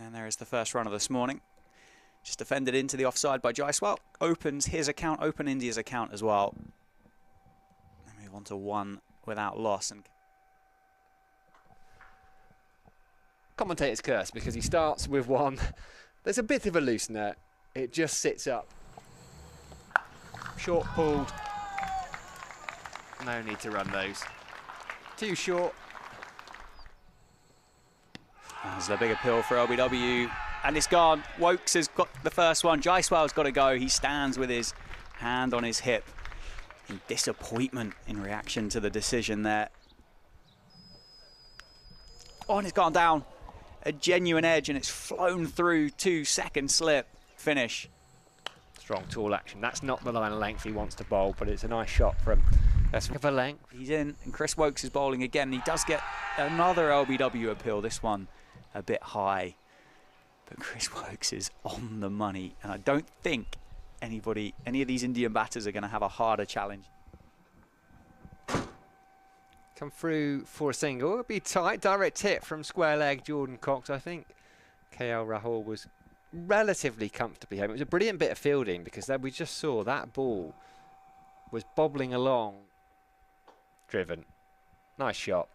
And there is the first runner this morning. Just defended into the offside by Jaiswal. Opens his account, open India's account as well. And move on to one without loss. And commentator's curse, because he starts with one. There's a bit of a loosener. It just sits up. Short pulled. No need to run those. Too short. There's the big appeal for LBW. And it's gone. Woakes has got the first one. Jaiswal's got to go. He stands with his hand on his hip in disappointment in reaction to the decision there. Oh, and it's gone down. A genuine edge, and it's flown through. 2-second slip. Finish. Strong tool action. That's not the line of length he wants to bowl, but it's a nice shot from a length. He's in, and Chris Woakes is bowling again. He does get another LBW appeal. This one a bit high. But Chris Woakes is on the money, and I don't think any of these Indian batters are going to have a harder challenge. Come through for a single. It'll be tight. Direct hit from square leg Jordan Cox. I think KL Rahul was relatively comfortably home. It was a brilliant bit of fielding, because we just saw that ball was bobbling along. Driven. Nice shot.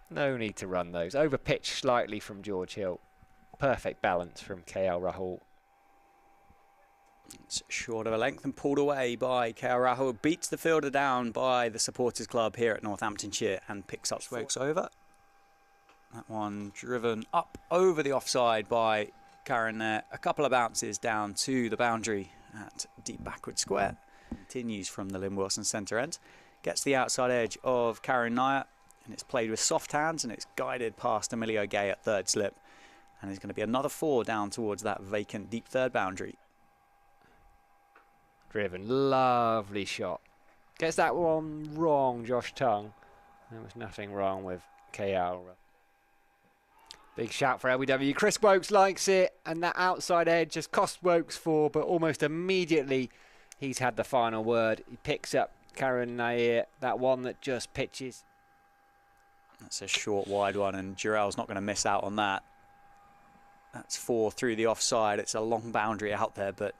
No need to run those. Over pitch slightly from George Hill. Perfect balance from KL Rahul. It's short of a length and pulled away by KL Rahul. Beats the fielder down by the supporters club here at Northamptonshire and picks up Woakes over. That one driven up over the offside by Karen there. A couple of bounces down to the boundary at deep backward square. Continues from the Lynn Wilson centre end. Gets the outside edge of Karen Nair. And it's played with soft hands, and it's guided past Emilio Gay at third slip. And there's going to be another 4 down towards that vacant deep third boundary. Driven. Lovely shot. Gets that one wrong, Josh Tongue. There was nothing wrong with KL. Big shout for LBW. Chris Woakes likes it, and that outside edge just cost Woakes 4, but almost immediately he's had the final word. He picks up Karen Nair, that one that just pitches. That's a short wide one, and Jurel's not going to miss out on that. That's 4 through the offside. It's a long boundary out there, but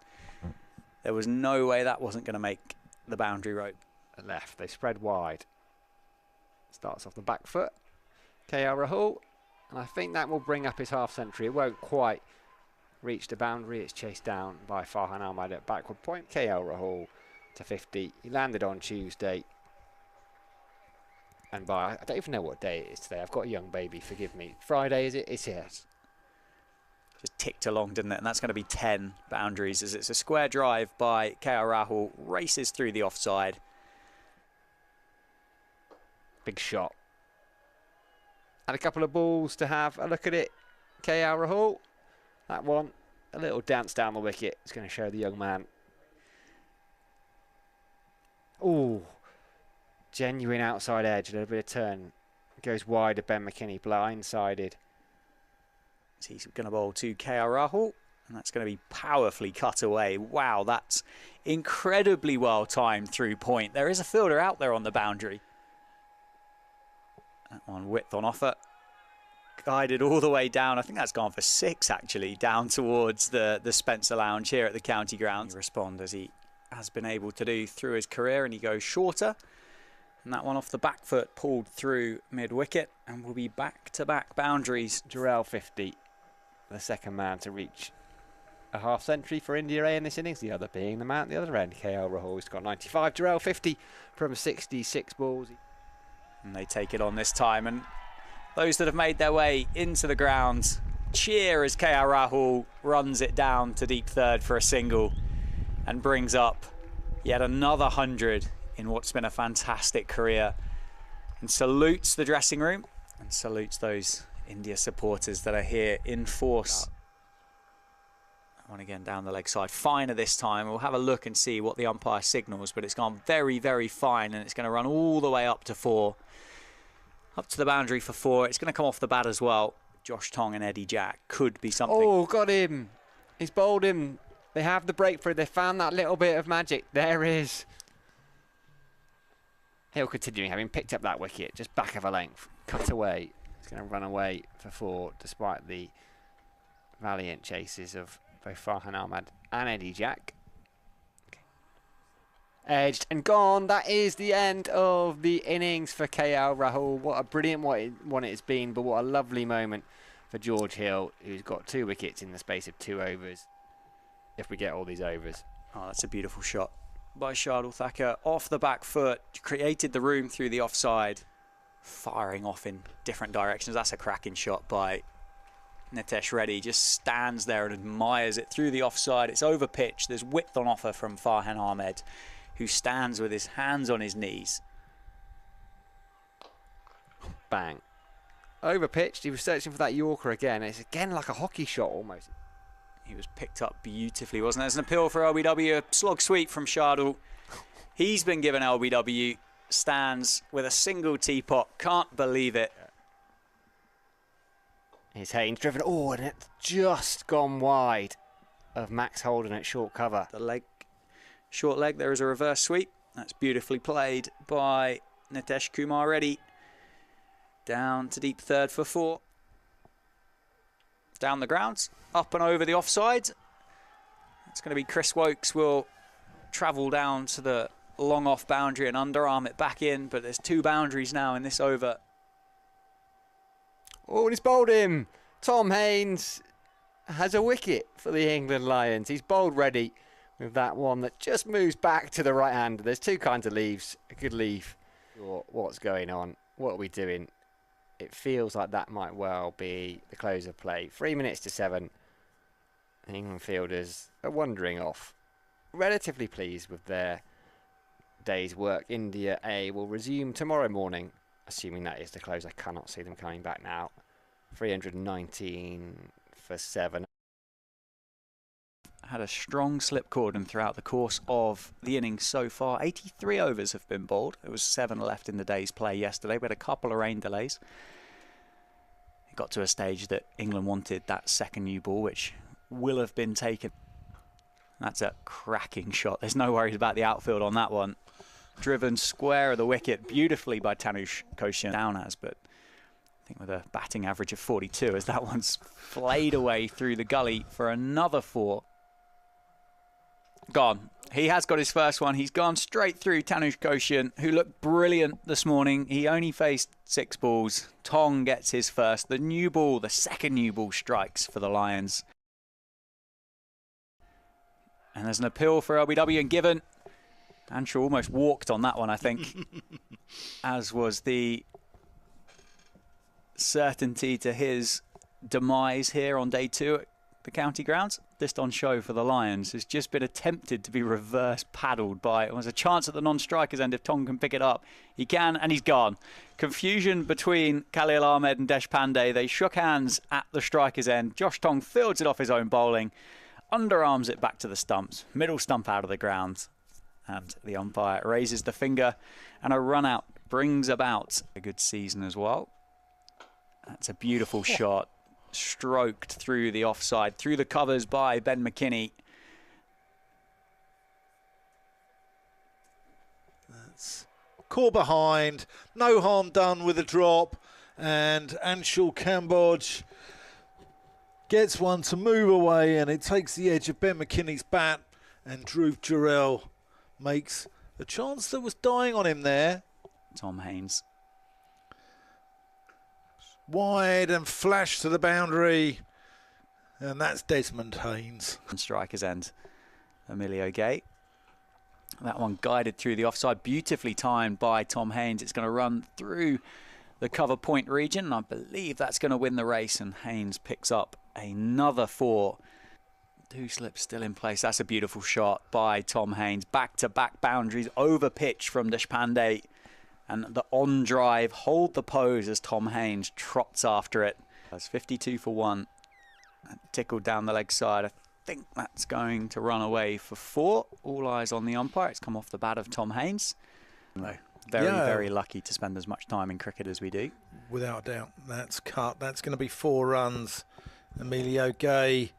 there was no way that wasn't going to make the boundary rope. Left, they spread wide. Starts off the back foot. KL Rahul, and I think that will bring up his half century. It won't quite reach the boundary. It's chased down by Farhan Ahmad at backward point. KL Rahul to 50. He landed on Tuesday. And by, I don't even know what day it is today. I've got a young baby, forgive me. Friday, is it? It's yes. Just ticked along, didn't it? And that's going to be 10 boundaries, as it's a square drive by KL Rahul. Races through the offside. Big shot. And a couple of balls to have a look at it. KL Rahul. That one, a little dance down the wicket. It's going to show the young man. Ooh. Genuine outside edge, a little bit of turn. Goes wide of Ben McKinney, blindsided. So he's going to bowl to KL Rahul, and that's going to be powerfully cut away. Wow, that's incredibly well timed through point. There is a fielder out there on the boundary. That one width on offer. Guided all the way down. I think that's gone for 6 actually, down towards the Spencer Lounge here at the county ground. Respond as he has been able to do through his career, and he goes shorter. And that one off the back foot pulled through mid-wicket, and will be back-to-back boundaries. Jurel 50, the second man to reach a half century for India A in this innings, the other being the man at the other end. KL Rahul has got 95. Jurel 50 from 66 balls. And they take it on this time, and those that have made their way into the ground cheer as KL Rahul runs it down to deep third for a single and brings up yet another 100 in what's been a fantastic career, and salutes the dressing room and salutes those India supporters that are here in force. That one again down the leg side. Finer this time. We'll have a look and see what the umpire signals, but it's gone very, very fine, and it's going to run all the way up to 4. Up to the boundary for 4. It's going to come off the bat as well. Josh Tongue and Eddie Jack could be something. Oh, got him. He's bowled him. They have the breakthrough. They found that little bit of magic. There is. Hill continuing, having picked up that wicket, just back of a length, cut away. He's going to run away for 4 despite the valiant chases of both Farhan Ahmad and Eddie Jack. Edged and gone. That is the end of the innings for KL Rahul. What a brilliant one it's been, but what a lovely moment for George Hill, who's got 2 wickets in the space of 2 overs, if we get all these overs. Oh, that's a beautiful shot by Shardul Thakur. Off the back foot, created the room through the offside, firing off in different directions. That's a cracking shot by Nitesh Reddy. Just stands there and admires it through the offside. It's over pitch. There's width on offer from Farhan Ahmed, who stands with his hands on his knees. Bang. Over pitched. He was searching for that Yorker again. It's again like a hockey shot almost. He was picked up beautifully, wasn't there? There's an appeal for LBW. A slog sweep from Shardul. He's been given LBW. Stands with a single teapot. Can't believe it. Here's Haynes driven. Oh, and it's just gone wide of Max Holden at short cover. The leg, short leg. There is a reverse sweep. That's beautifully played by Nitesh Kumar Reddy. Down to deep third for 4. Down the grounds, up and over the offside. It's going to be Chris Wokes will travel down to the long off boundary and underarm it back in, but there's 2 boundaries now in this over. Oh, and he's bowled him. Tom Haynes has a wicket for the England Lions. He's bowled ready with that one that just moves back to the right hand. There's 2 kinds of leaves. A good leaf. What's going on? What are we doing? It feels like that might well be the close of play. 3 minutes to 7. The England fielders are wandering off. Relatively pleased with their day's work. India A will resume tomorrow morning, assuming that is the close. I cannot see them coming back now. 319 for 7. Had a strong slip cordon throughout the course of the innings so far. 83 overs have been bowled. There was 7 left in the day's play yesterday. We had a couple of rain delays. It got to a stage that England wanted that second new ball, which will have been taken. That's a cracking shot. There's no worries about the outfield on that one. Driven square of the wicket beautifully by Tanush Koshin down as, but I think with a batting average of 42 as that one's flayed away through the gully for another 4. Gone. He has got his first one. He's gone straight through Tanush Koshin, who looked brilliant this morning. He only faced 6 balls. Tong gets his first. The new ball, the second new ball, strikes for the Lions. And there's an appeal for LBW and given. Anshaw almost walked on that one, I think, as was the certainty to his demise here on day 2 at the county grounds. This on show for the Lions has just been attempted to be reverse paddled by. It was a chance at the non-striker's end if Tong can pick it up. He can, and he's gone. Confusion between Khalil Ahmed and Deshpande. They shook hands at the striker's end. Josh Tong fields it off his own bowling, underarms it back to the stumps, middle stump out of the ground, and the umpire raises the finger, and a run out brings about a good season as well. That's a beautiful shot. Stroked through the offside, through the covers by Ben McKinney. That's caught behind, no harm done with a drop, and Anshul Kamboj gets one to move away, and it takes the edge of Ben McKinney's bat, and Dhruv Jurel makes a chance that was dying on him there. Tom Haynes. Wide and flash to the boundary, and that's Desmond Haynes. Striker's end, Emilio Gay. That one guided through the offside, beautifully timed by Tom Haynes. It's going to run through the cover point region, and I believe that's going to win the race, and Haynes picks up another 4. 2 slips still in place. That's a beautiful shot by Tom Haynes. Back-to-back boundaries, over pitch from Deshpande. And the on drive, hold the pose as Tom Haynes trots after it. That's 52 for 1. Tickled down the leg side. I think that's going to run away for 4. All eyes on the umpire. It's come off the bat of Tom Haynes. No, very lucky to spend as much time in cricket as we do. Without doubt, that's cut. That's going to be 4 runs. Emilio Gay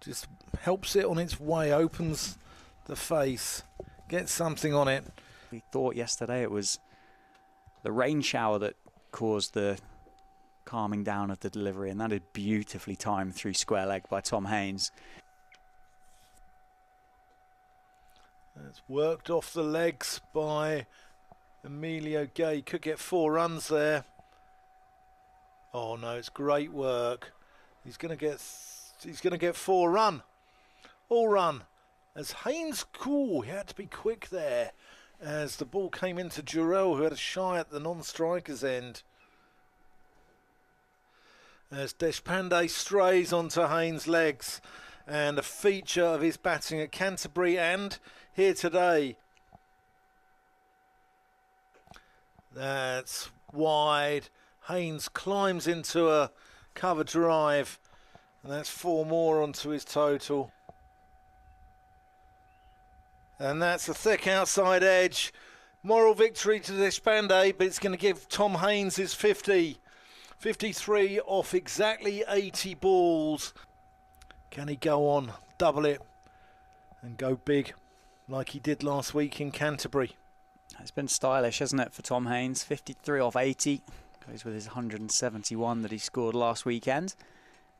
just helps it on its way, opens the face, gets something on it. We thought yesterday it was the rain shower that caused the calming down of the delivery, and that is beautifully timed through square leg by Tom Haines. It's worked off the legs by Emilio Gay. Could get 4 runs there. Oh no, it's great work. He's going to get 4 run. All run. As Haines, cool, he had to be quick there as the ball came into Jurel, who had a shy at the non-striker's end. As Deshpande strays onto Haines' legs, and a feature of his batting at Canterbury and here today. That's wide. Haines climbs into a cover drive, and that's 4 more onto his total. And that's a thick outside edge. Moral victory to Deshpande, but it's going to give Tom Haines his 50. 53 off exactly 80 balls. Can he go on, double it, and go big like he did last week in Canterbury? It's been stylish, hasn't it, for Tom Haines? 53 off 80. Goes with his 171 that he scored last weekend.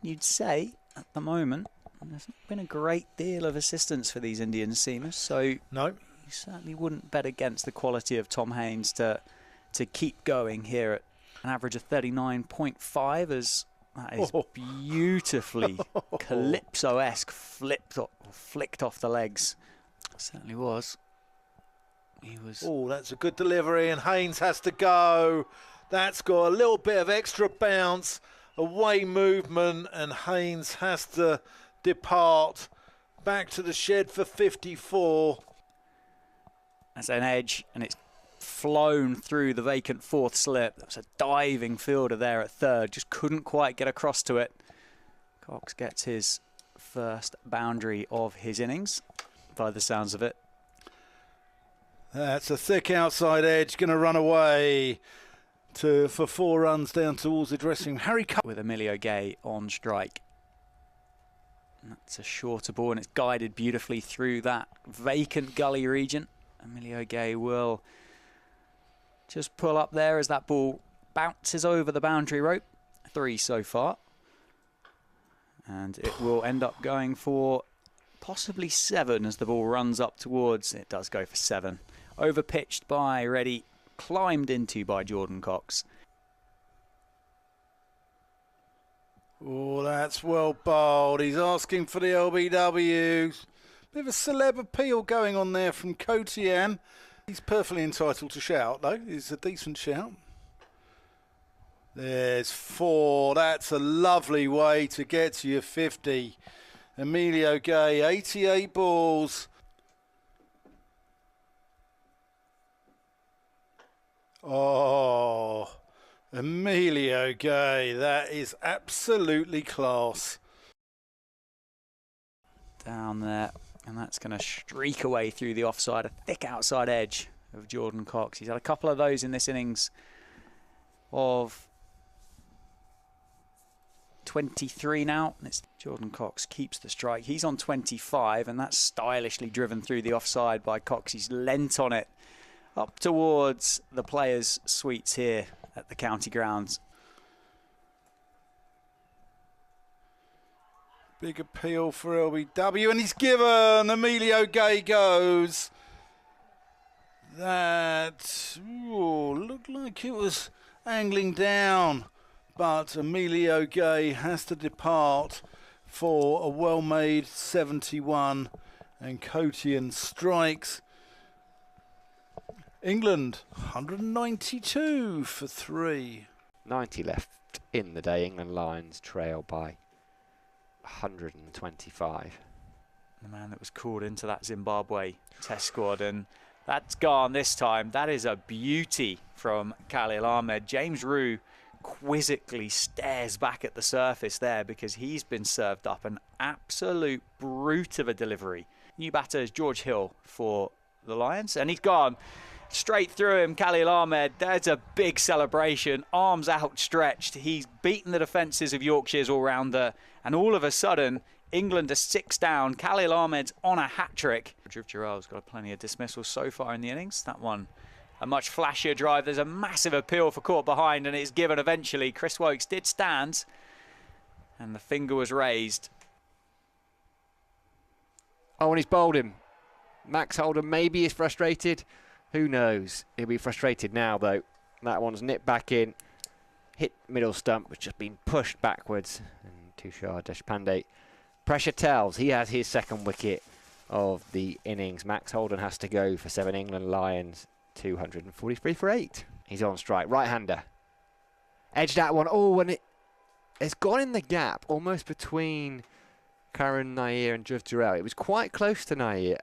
You'd say, at the moment, there's not been a great deal of assistance for these Indian seamers, so no, you certainly wouldn't bet against the quality of Tom Haines to keep going here at an average of 39.5, as that is beautifully Calypso-esque flicked off the legs. It certainly was. He was. Oh, that's a good delivery, and Haines has to go. That's got a little bit of extra bounce, away movement, and Haines has to depart back to the shed for 54. That's an edge, and it's flown through the vacant 4th slip. That was a diving fielder there at 3rd, just couldn't quite get across to it. Cox gets his first boundary of his innings, by the sounds of it. That's a thick outside edge, going to run away for 4 runs down towards the dressing room. Harry with Emilio Gay on strike. And that's a shorter ball, and it's guided beautifully through that vacant gully region. Emilio Gay will just pull up there as that ball bounces over the boundary rope. 3 so far. And it will end up going for possibly 7 as the ball runs up towards. It does go for 7. Overpitched by Reddy, climbed into by Jordan Cox. Oh, that's well bowled. He's asking for the LBW. Bit of a celeb appeal going on there from Kotian. He's perfectly entitled to shout, though. It's a decent shout. There's 4. That's a lovely way to get to your 50. Emilio Gay, 88 balls. Oh, Emilio Gay, that is absolutely class. Down there, and that's going to streak away through the offside, a thick outside edge of Jordan Cox. He's had a couple of those in this innings of 23 now, and it's Jordan Cox keeps the strike. He's on 25, and that's stylishly driven through the offside by Cox. He's leant on it up towards the players' suites here at the county grounds. Big appeal for LBW, and he's given. Emilio Gay goes. That looked like it was angling down, but Emilio Gay has to depart for a well-made 71, and Kotian strikes. England 192 for 3. 90 left in the day. England Lions trail by 125. The man that was called into that Zimbabwe test squad, and that's gone this time. That is a beauty from Khalil Ahmed. James Rue quizzically stares back at the surface there because he's been served up an absolute brute of a delivery. New batter is George Hill for the Lions, and he's gone straight through him. Khalil Ahmed, there's a big celebration, arms outstretched. He's beaten the defences of Yorkshire's all-rounder, and all of a sudden England are 6 down. Khalil Ahmed's on a hat-trick. Dhruv Jurel's got plenty of dismissals so far in the innings. That one a much flashier drive. There's a massive appeal for caught behind, and it's given eventually. Chris Woakes did stand, and the finger was raised. Oh, and he's bowled him. Max Holden maybe is frustrated. Who knows? He'll be frustrated now, though. That one's nipped back in. Hit middle stump, which has been pushed backwards. And Tushar Deshpande. Pressure tells. He has his second wicket of the innings. Max Holden has to go for 7 England Lions. 243 for 8. He's on strike. Right-hander. Edged that one. Oh, and it's gone in the gap, almost between Karan Nair and Dhruv Jurel. It was quite close to Nair.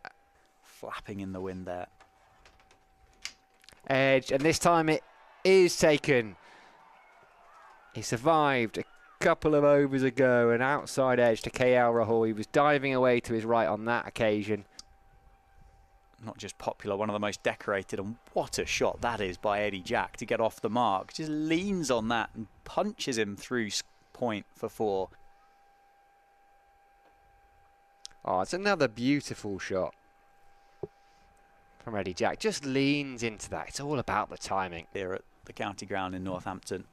Flapping in the wind there. Edge, and this time it is taken. He survived a couple of overs ago, an outside edge to KL Rahul. He was diving away to his right on that occasion. Not just popular, one of the most decorated, and what a shot that is by Eddie Jack to get off the mark. Just leans on that and punches him through point for 4. Oh, it's another beautiful shot from Eddie Jack. Just leans into that. It's all about the timing. Here at the county ground in Northampton.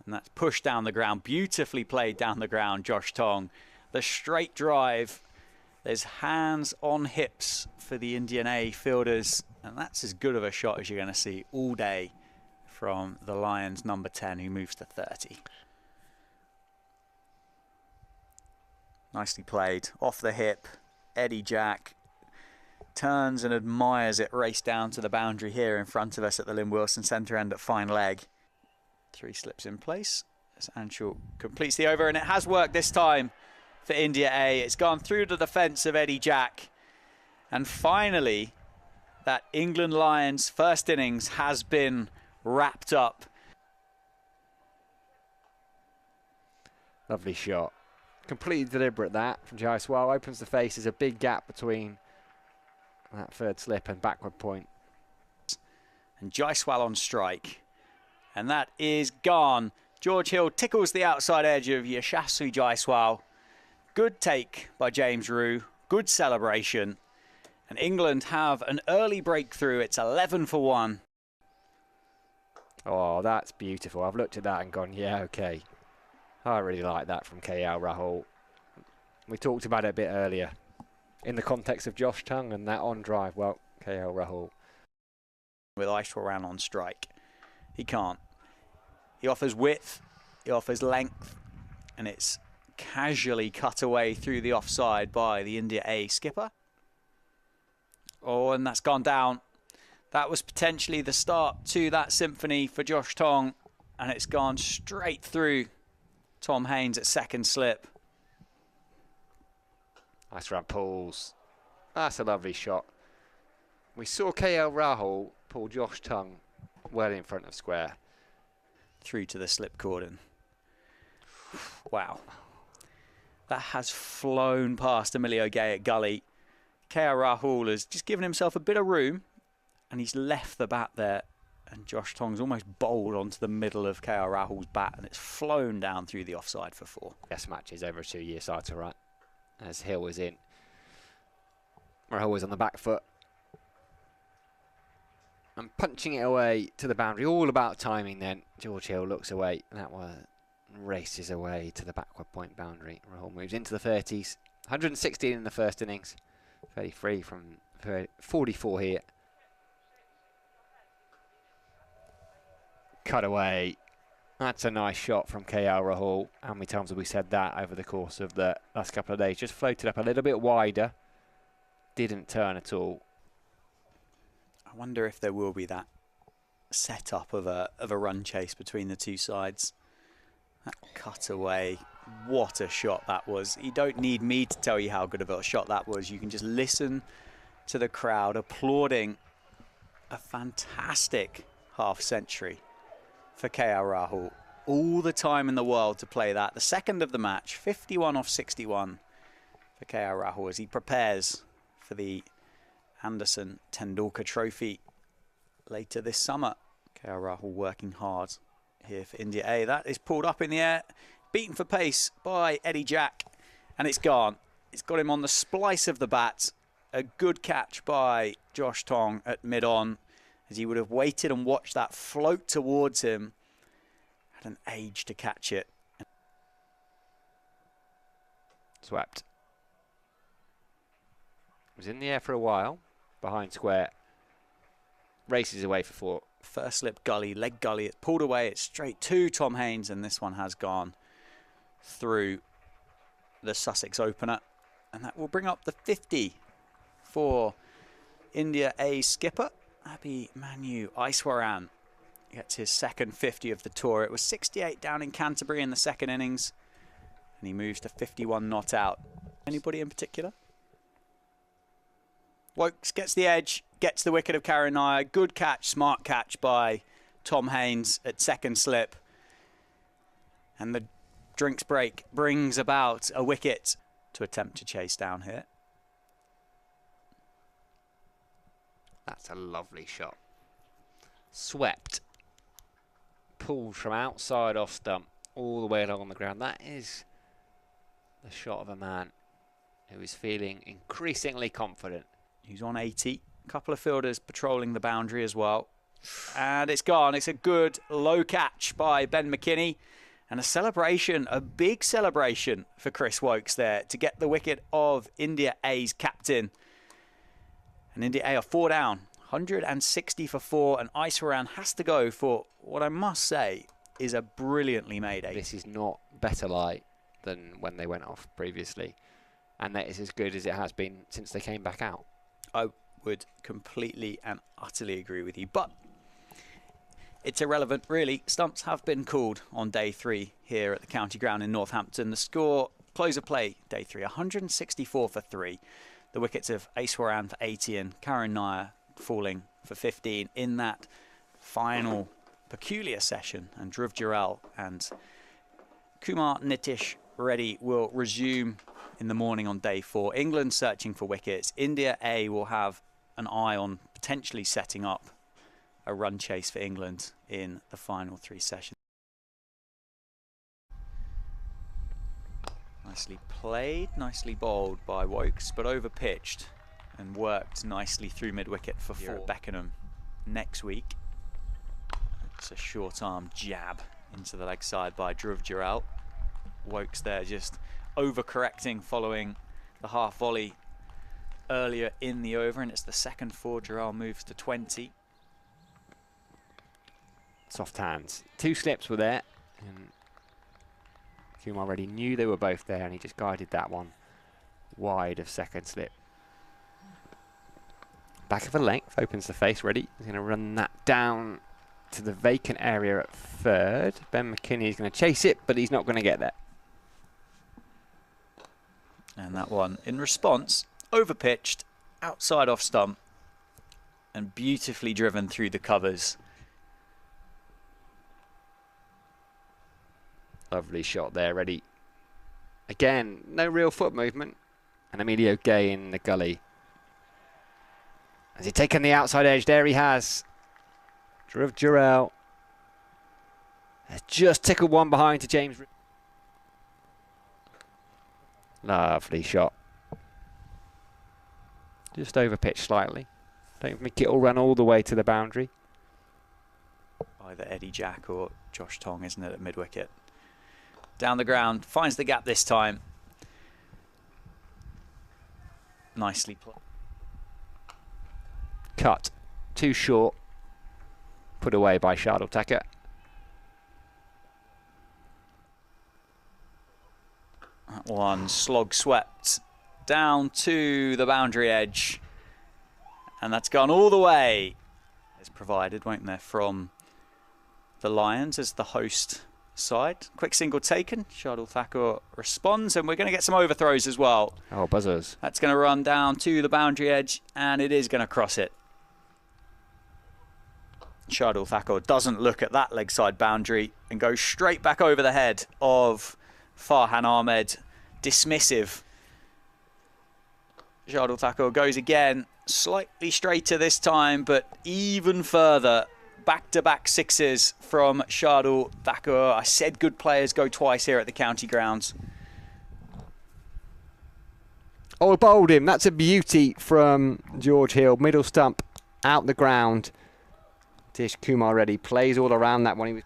And that's pushed down the ground. Beautifully played down the ground, Josh Tong. The straight drive. There's hands on hips for the Indian A fielders. And that's as good of a shot as you're going to see all day from the Lions number 10, who moves to 30. Nicely played. Off the hip. Eddie Jack turns and admires it race down to the boundary here in front of us at the Lynn Wilson centre end at fine leg. 3 slips in place as Anshul completes the over, and it has worked this time for India A. It's gone through to the fence of Eddie Jack, and finally that England Lions first innings has been wrapped up. Lovely shot. Completely deliberate that from Jaiswal. Opens the face. There's a big gap between that third slip and backward point. And Jaiswal on strike. And that is gone. George Hill tickles the outside edge of Yashasvi Jaiswal. Good take by James Rue. Good celebration. And England have an early breakthrough. It's 11 for 1. Oh, that's beautiful. I've looked at that and gone, yeah, okay. I really like that from KL Rahul. We talked about it a bit earlier in the context of Josh Tongue and that on drive. Well, KL Rahul. With Aishwaryan on strike, he can't. He offers width, he offers length, and it's casually cut away through the offside by the India A skipper. Oh, and that's gone down. That was potentially the start to that symphony for Josh Tong, and it's gone straight through Tom Haines at second slip. Nice round pulls. That's a lovely shot. We saw KL Rahul pull Josh Tongue well in front of square. Through to the slip cordon. Wow. That has flown past Emilio Gay at gully. KL Rahul has just given himself a bit of room, and he's left the bat there. And Josh Tong's almost bowled onto the middle of KL Rahul's bat, and it's flown down through the offside for 4. Test matches over a 2-year cycle, right? As Hill was in. Rahul was on the back foot. And punching it away to the boundary. All about timing then. George Hill looks away. And that one races away to the backward point boundary. Rahul moves into the 30s. 116 in the first innings. 33 from 44 here. Cut away. That's a nice shot from KL Rahul. How many times have we said that over the course of the last couple of days? Just floated up a little bit wider. Didn't turn at all. I wonder if there will be that setup of a run chase between the two sides. That cut away. What a shot that was. You don't need me to tell you how good of a shot that was. You can just listen to the crowd applauding a fantastic half century for KL Rahul. All the time in the world to play that. The second of the match, 51 off 61 for KL Rahul as he prepares for the Anderson Tendulkar Trophy later this summer. KL Rahul working hard here for India A. That is pulled up in the air, beaten for pace by Eddie Jack, and it's gone. It's got him on the splice of the bat. A good catch by Josh Tong at mid-on. as he would have waited and watched that float towards him. Had an age to catch it. Swept. Was in the air for a while, behind square. Races away for 4. First slip gully, leg gully, it pulled away, it's straight to Tom Haines, and this one has gone through the Sussex opener. And that will bring up the 50 for India A skipper, Abhimanyu Aiswaran. Gets his second 50 of the tour. It was 68 down in Canterbury in the second innings, and he moves to 51 not out. Anybody in particular? Woakes gets the edge, gets the wicket of Karanaya. Good catch, smart catch by Tom Haines at second slip. And the drinks break brings about a wicket to attempt to chase down here. That's a lovely shot. Swept. Pulled from outside off stump all the way along the ground. That is the shot of a man who is feeling increasingly confident. He's on 80. A couple of fielders patrolling the boundary as well. And it's gone. It's a good low catch by Ben McKinney. And a celebration, a big celebration for Chris Woakes there to get the wicket of India A's captain. And India A are 4 down. 160 for 4, and Aiswaran has to go for what I must say is a brilliantly made 8. This is not better light than when they went off previously, and that is as good as it has been since they came back out. I would completely and utterly agree with you, but it's irrelevant really. Stumps have been called on day 3 here at the county ground in Northampton. The score, close of play, day 3, 164 for 3. The wickets of Aiswaran for 80 and Karanaya falling for 15 in that final peculiar session. And Dhruv Jurel and Kumar Nitish Reddy will resume in the morning on day 4. England searching for wickets. India A will have an eye on potentially setting up a run chase for England in the final 3 sessions. Nicely played, nicely bowled by Woakes, but over pitched and worked nicely through mid-wicket for 4 at Beckenham next week. It's a short-arm jab into the leg side by Dhruv Jurel. Woakes there just overcorrecting following the half volley earlier in the over, and it's the second for Jurel moves to 20. Soft hands. 2 slips were there, and Kumar already knew they were both there, and he just guided that one wide of second slip. Back of a length, opens the face, ready. He's going to run that down to the vacant area at third. Ben McKinney is going to chase it, but he's not going to get there. And that one, in response, over-pitched, outside off stump, and beautifully driven through the covers. Lovely shot there, ready. Again, no real foot movement. And Emilio Gay in the gully. Has he taken the outside edge? There he has. Dhruv Jurel has just tickled one behind to James. Lovely shot. Just over pitch slightly. Don't think it'll run all the way to the boundary. Either Eddie Jack or Josh Tong, isn't it, at mid-wicket? Down the ground, finds the gap this time. Nicely played. Cut. Too short. Put away by Shardul Thakur. That one slog swept down to the boundary edge. And that's gone all the way. It's provided, won't there, from the Lions as the host side. Quick single taken. Shardul Thakur responds, and we're going to get some overthrows as well. Oh, buzzers. That's going to run down to the boundary edge, and it is going to cross it. Shardul Thakur doesn't look at that leg side boundary and goes straight back over the head of Farhan Ahmed. Dismissive. Shardul Thakur goes again, slightly straighter this time, but even further. Back-to-back sixes from Shardul Thakur. I said good players go twice here at the county grounds. Oh, bowled him. That's a beauty from George Hill. Middle stump out the ground. Tish Kumar Reddy plays all around that one. He was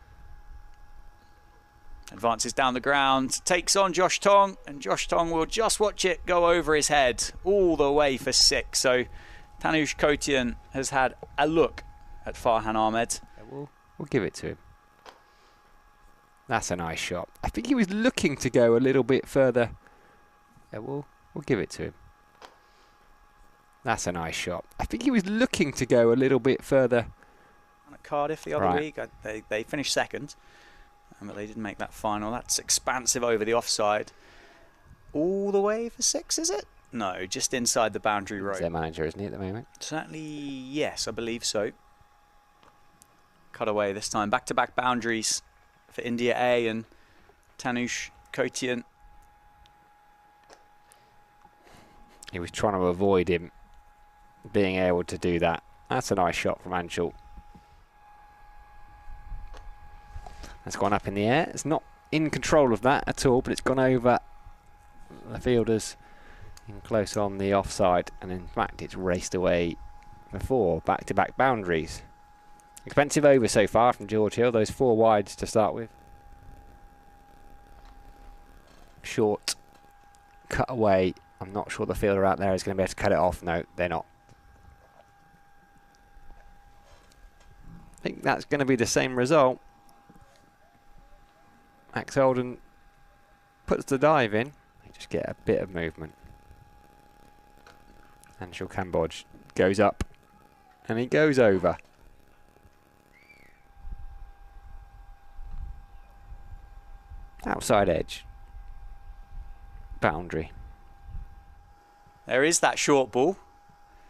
Advances down the ground, takes on Josh Tong, and Josh Tong will just watch it go over his head all the way for 6. So Tanush Kotian has had a look at Farhan Ahmed. We'll give it to him. That's a nice shot. I think he was looking to go a little bit further. Yeah, we'll give it to him. That's a nice shot. I think he was looking to go a little bit further. At Cardiff the other week, they finished second, but they didn't make that final. That's expansive over the offside. All the way for 6, is it? No, just inside the boundary rope. He's their manager, isn't he, at the moment? Certainly, yes, I believe so. Cut away this time. Back-to-back boundaries for India A and Tanush Kotian. He was trying to avoid him being able to do that. That's a nice shot from Anshul. That's gone up in the air. It's not in control of that at all, but it's gone over the fielders in close on the offside, and in fact it's raced away for 4 back-to-back boundaries. Expensive over so far from George Hill, those 4 wides to start with. Short, cut away. I'm not sure the fielder out there is going to be able to cut it off. No, they're not. I think that's going to be the same result. Max Holden puts the dive in. They just get a bit of movement. Anshul Kamboj goes up and he goes over. Outside edge. Boundary. There is that short ball.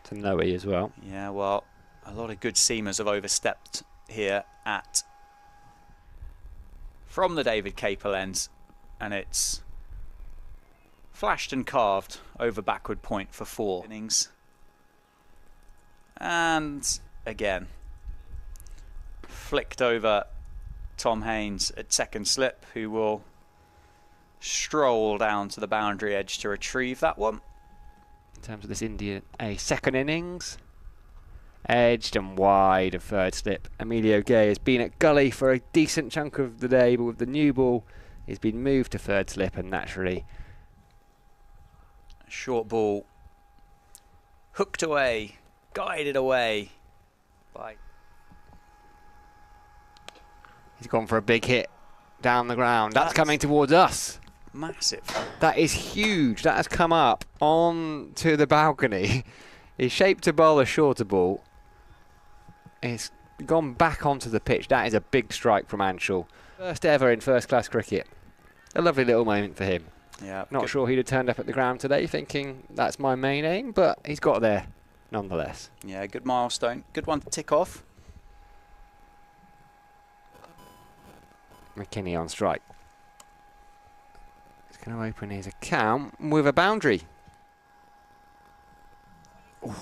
To Noe as well. Yeah, well, a lot of good seamers have overstepped here from the David Capel ends, and it's flashed and carved over backward point for 4 innings. And again, flicked over Tom Haynes at second slip, who will stroll down to the boundary edge to retrieve that one. In terms of this India A second innings, edged and wide of third slip. Emilio Gay has been at gully for a decent chunk of the day, but with the new ball, he's been moved to third slip, and naturally, short ball hooked away, guided away by. He's gone for a big hit down the ground. That's coming towards us. Massive. That is huge. That has come up onto the balcony. He's shaped to bowl a shorter ball. It's gone back onto the pitch. That is a big strike from Anshul. First ever in first-class cricket. A lovely little moment for him. Yeah. Not sure he'd have turned up at the ground today thinking that's my main aim, but he's got there nonetheless. Yeah, good milestone. Good one to tick off. McKinney on strike. He's going to open his account with a boundary. Ooh.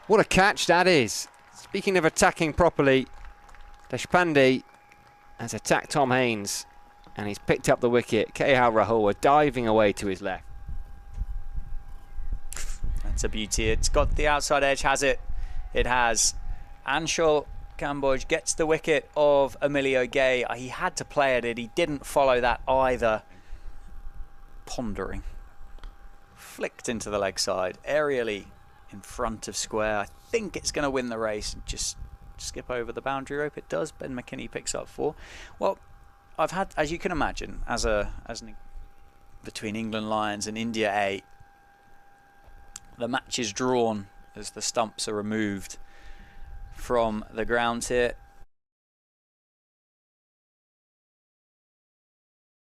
What a catch that is. Speaking of attacking properly, Deshpande has attacked Tom Haynes and he's picked up the wicket. KL Rahul diving away to his left. That's a beauty. It's got the outside edge, has it? It has. Anshul Kamboj gets the wicket of Emilio Gay. He had to play at it. He didn't follow that either. Pondering. Flicked into the leg side. Aerially in front of square. I think it's going to win the race. Just skip over the boundary rope. It does. Ben McKinney picks up 4. Well, I've had, as you can imagine, between England Lions and India A, the match is drawn as the stumps are removed from the ground here.